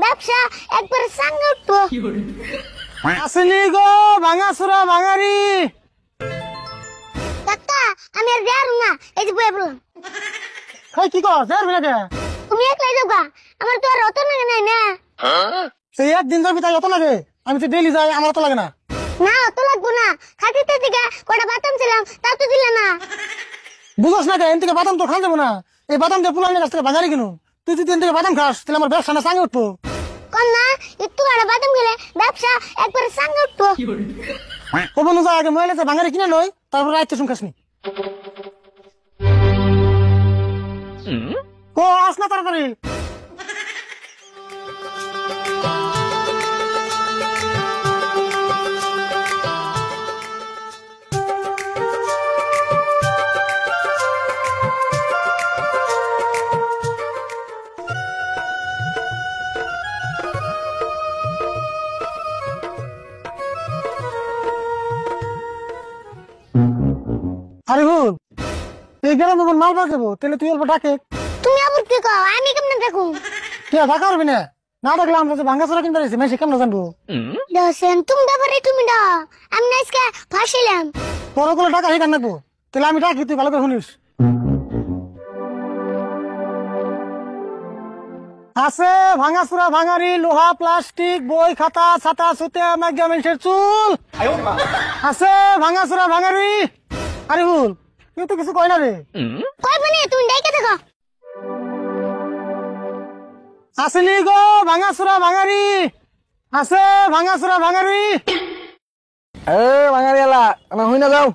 ব্যবসা একবার সাঙ্গে উঠবো। আসেনি গো ভাঙাচোরা ভাঙারি। কাকা আমি আর যাই না, এই যে বয়ে বললাম। কি কর যাবি না কে? তুমি একলাই যাবা, আমার তো আর অত লাগে নাই না। সেই একদিন যাবি তাই অত লাগে? আমি তো ডেইলি যাই, আমার অত লাগে না। না অত লাগবো না, খাটিতে থেকে কটা বাতাম ছিলাম তা তো দিলে না। বুঝোস না কে? এন থেকে বাদাম তো খাওয়া যাবো না। এই বাদাম দিয়ে পুলানের কাছ থেকে ভাঙারি কিনুন। তুই যদি এন থেকে বাদাম খাস তাহলে আমার ব্যবসা না সাঙ্গে উঠবো। কম না একটু কটা বাতাম খেলে ব্যবসা একবার সাঙ্গে উঠবো। ও বন্ধু যা আগে মহিলা ভাঙারি কিনে নয়, তারপর রাইতে শুন খাসনি। ও আস না তাড়াতাড়ি। আরে ভুল এই গেলাম তখন মাল পাকাবো, তাহলে তুই অল্প ডাকে। তুমি আবার কি কও? আমি কেমনে দেখো? কে ঢাকা পারবি না? না ডাকলে আমরা যে ভাঙ্গাচোরা কিনতে পারছি মেসে কেমন জানবো? দশেন তুমি ব্যাপারে তুমি দাও, আমি না আজকে ফাঁসিলাম। তোর ওগুলো টাকা শিখান নাকবো, তাহলে আমি ডাকি তুই ভালো করে শুনিস। আছে ভাঙাচোরা ভাঙারি, লোহা প্লাস্টিক বই খাতা ছাতা সুতে ম্যাগজামিনসের চুল আছে ভাঙাচোরা ভাঙারি। আরে ভুল তুই তো কিছু কয় না রে। কইবে না, তুমি ডাইকে দেখো। আসেনি গো ভাঙাচোরা ভাঙারি। আছে ভাঙাচোরা ভাঙারি। এ ভাঙারি এলা না হই না যাও।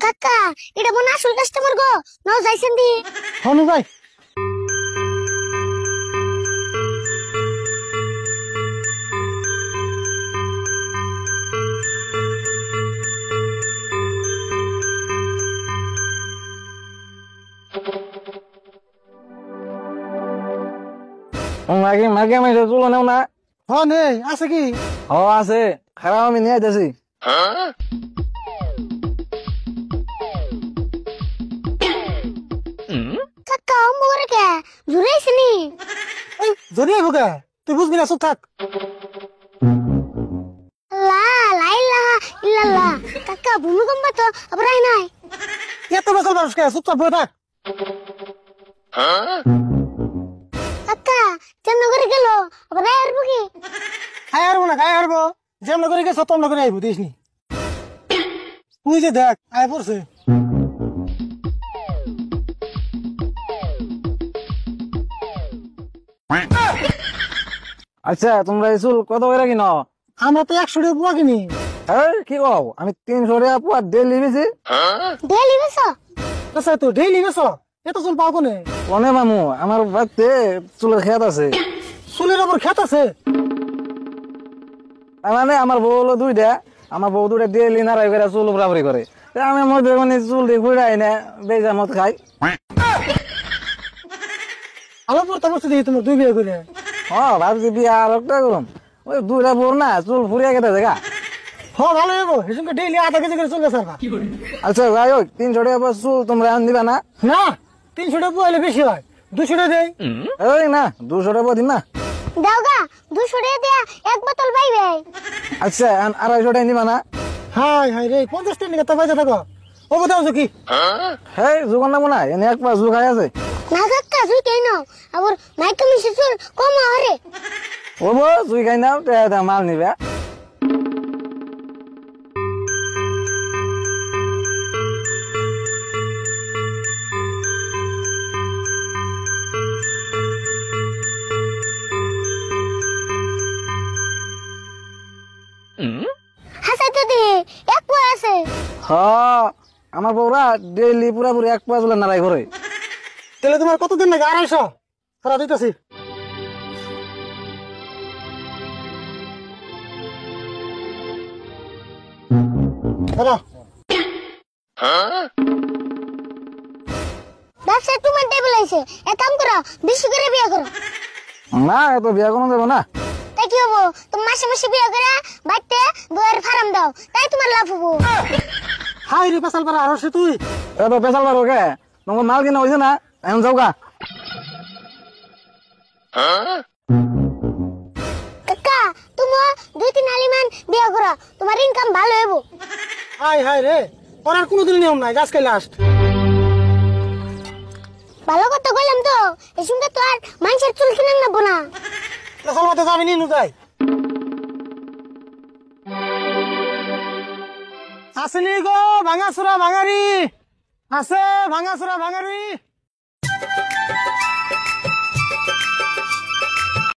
কাকা এটা মনে আসল কাস্টমার গো, নাও যাইছেন দি। হনু যাই। মাগে মাগে আমি চুলো নেও না। হ নেই আছে কি? হ আছে, খারাপ আমি নিয়ে যাচ্ছি। কাকা মোরে কে জুড়াইছনি? জড়িয়ে ভোগে তুই বুঝবি না, চুপ থাক। লা লা ইলাহা ইল্লাল্লাহ। কাকা ভূমিকম্প তো আবার আই নাই। এত বেসাল মানুষ কে? চুপচাপ বয়ে থাক। কাকা কেমন করে গেল আবার আই আসবো কি? খাই হারবো না, খাই হারবো। যেমন করে গেছ তমন করে আইবো, দিস নি। তুই যে দেখ আয় পড়ছে। আচ্ছা তোমরা এই চুল কত করে কিনো? আমরা তো 100 টাকা পুয়া কিনি। কি কও? আমি 300 টাকা পুয়া ডেলি বেশি। ডেলি বেসো? আচ্ছা তো ডেইলি বেছ, এত চুল পাও কোনে? কোনে মামু, আমার বাড়িতে চুলের খেত আছে। চুলের ওপর খেত আছে? তার মানে আমার বউ হলো দুইটা, আমার বউ দুইটা ডেলি নাড়াই করে চুল বরাবরি করে। তা আমি মধ্যে মানে চুল দিয়ে ঘুরাই না বেজা মত খাই। আমার পর তবস্থা দেখি তোমার দুই বিয়ে করে। ভাবছি বিয়া আর একটা করুন, ওই দুইটা বোর না চুল ফুরিয়ে গেছে দেখা। ভালো হইব, সেসঙ্গে ডেইলি আধা কেজি করে চুল গেছে। আচ্ছা যাই হোক 300 টাকা চুল তোমরা আন দিবা না? না 300 টাকা পুয়া হলে বেশি হয়, 200 টাকা দেই। এই না 200 টাকা দিন না। দাওগা 200 টাকা দিয়া এক বোতল পাইবে। আচ্ছা 250 টাকা নিবা না? হাই হাই রে 50 টাকা তো পয়সা থাকো। ও কোথাও কি? হ্যাঁ জোগান নামো না, এনে এক পাশ জোগাই আছে। না কাকা তুই কেন আবার মাইকা মিশে চুল কম হরে। ও বো তুই খাই নাও মাল নিবে। হাসা তো দি এক পোয়া আছে। আমার বউরা ডেইলি পুরাপুরি এক পাশ নাড়াই করে। তাহলে তোমার কতদিন লাগে? 250 সারা দিতেছি। ব্যবসা তোমার টেবিল আছে, এক কাম করো বেশি করে বিয়ে করো। না এত বিয়া কোনো দেবো না। তাই কি হবো? তুমি মাসে মাসে বিয়ে করে বাড়িতে বইয়ের ফার্ম দাও, তাই তোমার লাভ হবো। হাই রে পেশাল পারা আর তুই এত পেশাল পারো কে? তোমার মাল কিনা হয়েছে না, এখন যাও গা। কাকা তুমি 2-3 আলিমান বিয়ে করো তোমার ইনকাম ভালো হইব। হাই হাই রে করার কোনোদিন নিয়ম নাই আজকে লাস্ট। ভালো কথা কইলাম তো এই সঙ্গে তো আর মানুষের চুল কিনাং না বোনা। চলবাতে যাবি নি নুজাই আসেনি গো ভাঙাচুরা ভাঙারি আছে ভাঙাচুরা ভাঙারি।